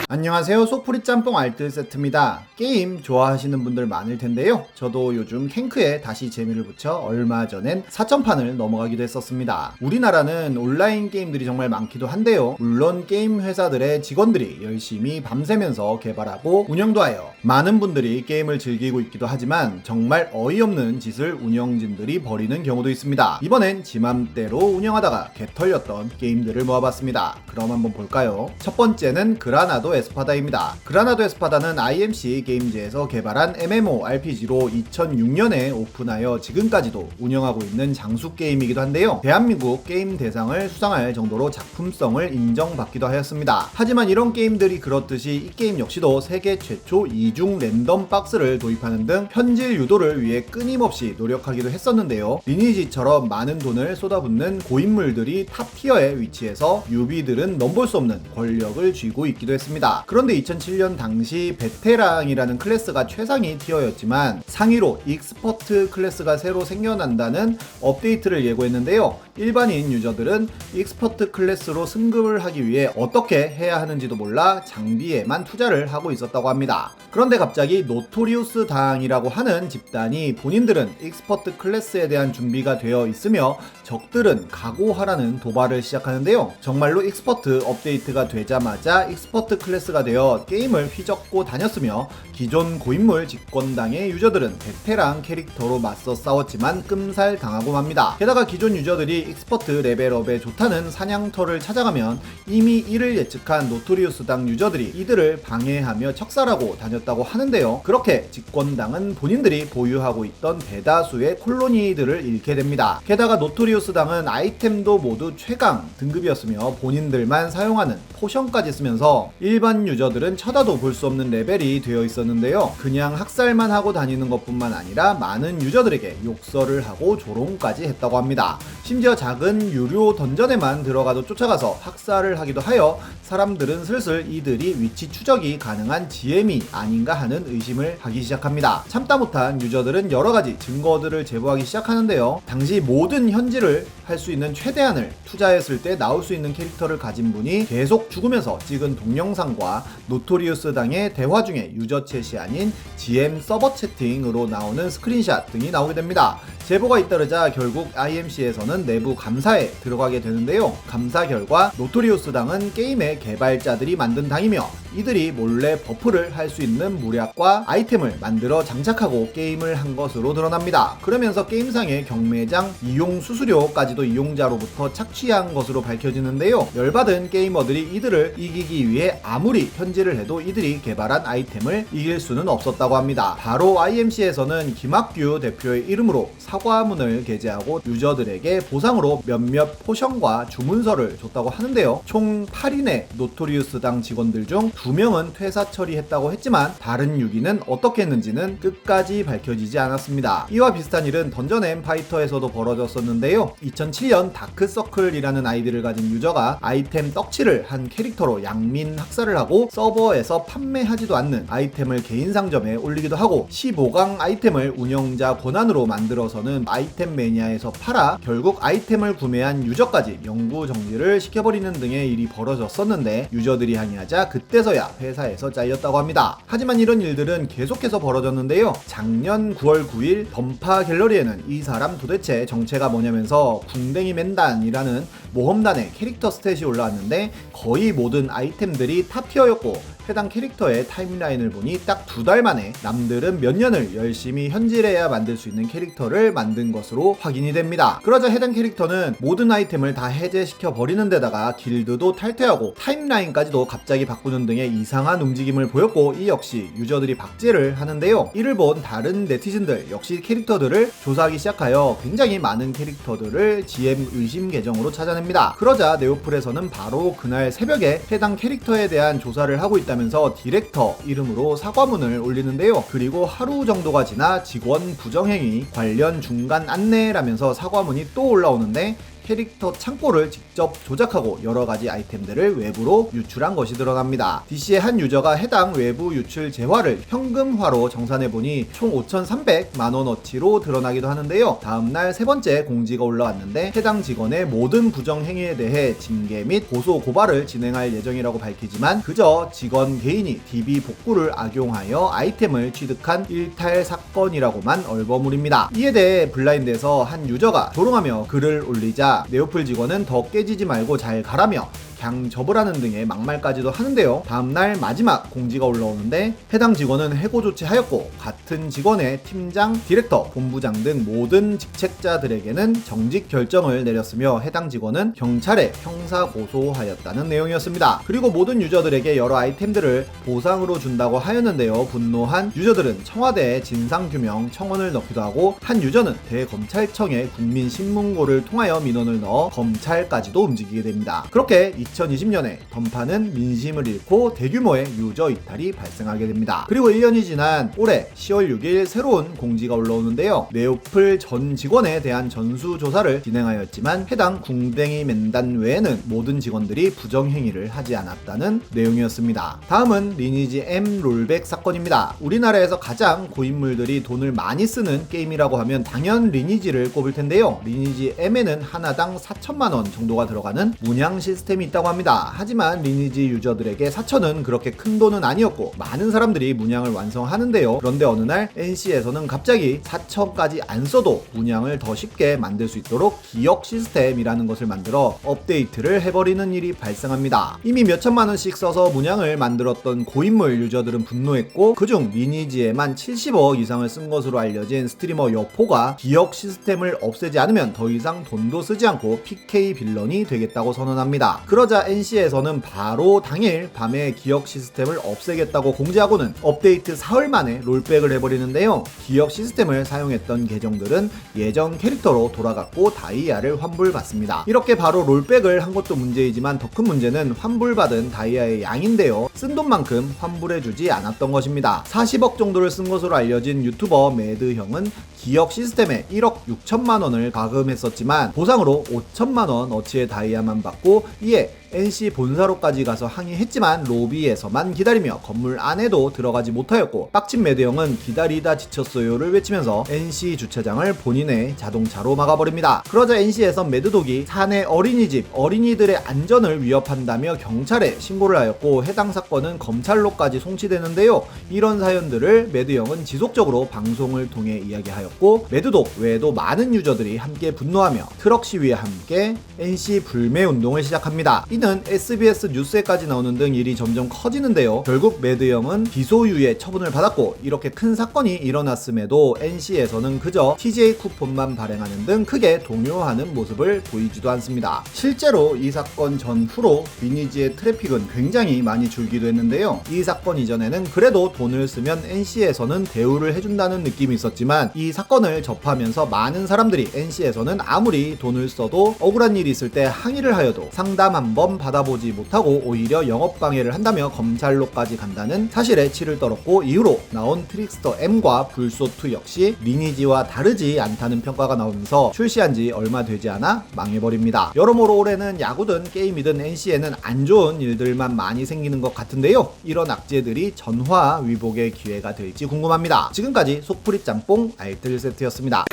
안녕하세요, 소프리 짬뽕 알뜰 세트입니다. 게임 좋아하시는 분들 많을 텐데요, 저도 요즘 캔크에 다시 재미를 붙여 얼마 전엔 4천판을 넘어가기도 했었습니다. 우리나라는 온라인 게임들이 정말 많기도 한데요, 물론 게임 회사들의 직원들이 열심히 밤새면서 개발하고 운영도 하여 많은 분들이 게임을 즐기고 있기도 하지만 정말 어이없는 짓을 운영진들이 벌이는 경우도 있습니다. 이번엔 지맘대로 운영하다가 개 털렸던 게임들을 모아봤습니다. 그럼 한번 볼까요? 첫 번째는 그라나도 에스파다입니다. 그라나도 에스파다는 IMC 게임즈에서 개발한 MMORPG로 2006년에 오픈하여 지금까지도 운영하고 있는 장수 게임이기도 한데요, 대한민국 게임 대상을 수상할 정도로 작품성을 인정받기도 하였습니다. 하지만 이런 게임들이 그렇듯이 이 게임 역시도 세계 최초 이중 랜덤 박스를 도입하는 등 현질 유도를 위해 끊임없이 노력하기도 했었는데요, 리니지처럼 많은 돈을 쏟아붓는 고인물들이 탑티어에 위치해서 유비들은 넘볼 수 없는 권력을 쥐고 있기도 했습니다. 그런데 2007년 당시 베테랑이라는 클래스가 최상위 티어였지만 상위로 익스퍼트 클래스가 새로 생겨난다는 업데이트를 예고했는데요, 일반인 유저들은 익스퍼트 클래스로 승급을 하기 위해 어떻게 해야 하는지도 몰라 장비에만 투자를 하고 있었다고 합니다. 그런데 갑자기 노토리우스 당이라고 하는 집단이 본인들은 익스퍼트 클래스에 대한 준비가 되어 있으며 적들은 각오하라는 도발을 시작하는데요, 정말로 익스퍼트 업데이트가 되자마자 익스퍼트 클래스가 되어 게임을 휘젓고 다녔으며 기존 고인물 집권당의 유저들은 베테랑 캐릭터로 맞서 싸웠지만 끔살 당하고 맙니다. 게다가 기존 유저들이 익스퍼트 레벨업에 좋다는 사냥터를 찾아가면 이미 이를 예측한 노토리우스당 유저들이 이들을 방해하며 척살하고 다녔다고 하는데요, 그렇게 집권당은 본인들이 보유하고 있던 대다수의 콜로니들을 잃게 됩니다. 게다가 노토리우스당은 아이템도 모두 최강 등급이었으며 본인들만 사용하는 포션까지 쓰면서 일반 유저들은 쳐다도 볼 수 없는 레벨이 되어 있었는데요, 그냥 학살만 하고 다니는 것뿐만 아니라 많은 유저들에게 욕설을 하고 조롱까지 했다고 합니다. 심지어 작은 유료 던전에만 들어가도 쫓아가서 학살을 하기도 하여 사람들은 슬슬 이들이 위치 추적이 가능한 GM이 아닌가 하는 의심을 하기 시작합니다. 참다 못한 유저들은 여러가지 증거들을 제보하기 시작하는데요, 당시 모든 현질을 할 수 있는 최대한을 투자했을 때 나올 수 있는 캐릭터를 가진 분이 계속 죽으면서 찍은 동영상과 노토리우스 당의 대화 중에 유저 챗이 아닌 GM 서버 채팅으로 나오는 스크린샷 등이 나오게 됩니다. 제보가 잇따르자 결국 IMC에서는 내부 감사에 들어가게 되는데요, 감사 결과 노토리우스 당은 게임의 개발자들이 만든 당이며 이들이 몰래 버프를 할 수 있는 무략과 아이템을 만들어 장착하고 게임을 한 것으로 드러납니다. 그러면서 게임상의 경매장 이용 수수료까지도 이용자로부터 착취한 것으로 밝혀지는데요, 열받은 게이머들이 이들을 이기기 위해 아무리 현질을 해도 이들이 개발한 아이템을 이길 수는 없었다고 합니다. 바로 IMC에서는 김학규 대표의 이름으로 사과문을 게재하고 유저들에게 보상으로 몇몇 포션과 주문서를 줬다고 하는데요, 총 8인의 노토리우스 당 직원들 중 2명은 퇴사 처리했다고 했지만 다른 6인은 어떻게 했는지는 끝까지 밝혀지지 않았습니다. 이와 비슷한 일은 던전 앤 파이터에서도 벌어졌었는데요, 2007년 다크서클이라는 아이디를 가진 유저가 아이템 떡칠을 한 캐릭터로 양민 학살을 하고 서버에서 판매하지도 않는 아이템을 개인 상점에 올리기도 하고 15강 아이템을 운영자 권한으로 만들어서는 아이템 매니아에서 팔아 결국 아이템을 구매한 유저까지 영구 정지를 시켜버리는 등의 일이 벌어졌었는데 유저들이 항의하자 그때서야 회사에서 잘렸다고 합니다. 하지만 이런 일들은 계속해서 벌어졌는데요, 작년 9월 9일 던파 갤러리에는 이 사람 도대체 정체가 뭐냐면서 궁뎅이 맨단이라는 모험단의 캐릭터 스탯이 올라왔는데 거의 모든 아이템들이 탑티어였고 해당 캐릭터의 타임라인을 보니 딱 2달 만에 남들은 몇 년을 열심히 현질해야 만들 수 있는 캐릭터를 만든 것으로 확인이 됩니다. 그러자 해당 캐릭터는 모든 아이템을 다 해제시켜 버리는 데다가 길드도 탈퇴하고 타임라인까지도 갑자기 바꾸는 등의 이상한 움직임을 보였고 이 역시 유저들이 박제를 하는데요, 이를 본 다른 네티즌들 역시 캐릭터들을 조사하기 시작하여 굉장히 많은 캐릭터들을 GM 의심 계정으로 찾아냅니다. 그러자 네오플에서는 바로 그날 새벽에 해당 캐릭터에 대한 조사를 하고 있다면서 디렉터 이름으로 사과문을 올리는데요, 그리고 하루 정도가 지나 직원 부정행위 관련 중간 안내라면서 사과문이 또 올라오는데 캐릭터 창고를 직접 조작하고 여러가지 아이템들을 외부로 유출한 것이 드러납니다. DC의 한 유저가 해당 외부 유출 재화를 현금화로 정산해보니 총 5,300만원어치로 드러나기도 하는데요. 다음날 세 번째 공지가 올라왔는데 해당 직원의 모든 부정행위에 대해 징계 및 고소 고발을 진행할 예정이라고 밝히지만 그저 직원 개인이 DB 복구를 악용하여 아이템을 취득한 일탈 사건이라고만 얼버무립니다. 이에 대해 블라인드에서 한 유저가 조롱하며 글을 올리자 네오플 직원은 더 깨지지 말고 잘 가라며 그냥 접으라는 등의 막말까지도 하는데요. 다음날 마지막 공지가 올라오는데 해당 직원은 해고 조치하였고 같은 직원의 팀장, 디렉터, 본부장 등 모든 직책자들에게는 정직 결정을 내렸으며 해당 직원은 경찰에 형사 고소하였다는 내용이었습니다. 그리고 모든 유저들에게 여러 아이템들을 보상으로 준다고 하였는데요. 분노한 유저들은 청와대에 진상규명 청원을 넣기도 하고 한 유저는 대검찰청에 국민신문고를 통하여 민원을 넣어 검찰까지도 움직이게 됩니다. 그렇게 2020년에 던파는 민심을 잃고 대규모의 유저 이탈이 발생하게 됩니다. 그리고 1년이 지난 올해 10월 6일 새로운 공지가 올라오는데요. 네오플 전 직원에 대한 전수조사를 진행하였지만 해당 궁뎅이 맨단 외에는 모든 직원들이 부정행위를 하지 않았다는 내용이었습니다. 다음은 리니지 M 롤백 사건입니다. 우리나라에서 가장 고인물들이 돈을 많이 쓰는 게임이라고 하면 당연 리니지를 꼽을 텐데요. 리니지 M에는 하나당 4천만원 정도가 들어가는 문양 시스템이 있다고 합니다. 하지만 리니지 유저들에게 4천은 그렇게 큰 돈은 아니었고 많은 사람들이 문양을 완성하는데요. 그런데 어느 날 NC에서는 갑자기 4천까지 안 써도 문양을 더 쉽게 만들 수 있도록 기억 시스템이라는 것을 만들어 업데이트를 해버리는 일이 발생합니다. 이미 몇천만 원씩 써서 문양을 만들었던 고인물 유저들은 분노했고 그중 리니지에만 70억 이상을 쓴 것으로 알려진 스트리머 여포가 기억 시스템을 없애지 않으면 더 이상 돈도 쓰지 않고 PK 빌런이 되겠다고 선언합니다. 그러자 NC에서는 바로 당일 밤에 기억 시스템을 없애겠다고 공지하고는 업데이트 사흘 만에 롤백을 해버리는데요. 기억 시스템을 사용했던 계정들은 예전 캐릭터로 돌아갔고 다이아를 환불받습니다. 이렇게 바로 롤백을 한 것도 문제이지만 더 큰 문제는 환불받은 다이아의 양인데요. 쓴 돈만큼 환불해주지 않았던 것입니다. 40억 정도를 쓴 것으로 알려진 유튜버 매드형은 기억 시스템에 1억 6천만 원을 가금했었지만 보상으로 5천만 원 어치의 다이아만 받고 이에 NC 본사로까지 가서 항의했지만 로비에서만 기다리며 건물 안에도 들어가지 못하였고 빡친 매드형은 기다리다 지쳤어요를 외치면서 NC 주차장을 본인의 자동차로 막아버립니다. 그러자 NC에선 매드독이 사내 어린이집 어린이들의 안전을 위협한다며 경찰에 신고를 하였고 해당 사건은 검찰로까지 송치되는데요. 이런 사연들을 매드형은 지속적으로 방송을 통해 이야기하였고 매드독 외에도 많은 유저들이 함께 분노하며 트럭 시위에 함께 NC 불매 운동을 시작합니다. 이는 SBS 뉴스에까지 나오는 등 일이 점점 커지는데요. 결국 매드형은 기소유예 처분을 받았고 이렇게 큰 사건이 일어났음에도 NC에서는 그저 TJ 쿠폰만 발행하는 등 크게 동요하는 모습을 보이지도 않습니다. 실제로 이 사건 전후로 리니지의 트래픽은 굉장히 많이 줄기도 했는데요. 이 사건 이전에는 그래도 돈을 쓰면 NC에서는 대우를 해준다는 느낌이 있었지만 이 사건을 접하면서 많은 사람들이 NC에서는 아무리 돈을 써도 억울한 일이 있을 때 항의를 하여도 상담 한번 받아보지 못하고 오히려 영업방해를 한다며 검찰로까지 간다는 사실에 치를 떨었고 이후로 나온 트릭스터 M과 불소2 역시 리니지와 다르지 않다는 평가가 나오면서 출시한 지 얼마 되지 않아 망해버립니다. 여러모로 올해는 야구든 게임이든 NC에는 안 좋은 일들만 많이 생기는 것 같은데요. 이런 악재들이 전화위복의 기회가 될지 궁금합니다. 지금까지 속풀이 짬뽕 알뜰 세트였습니다.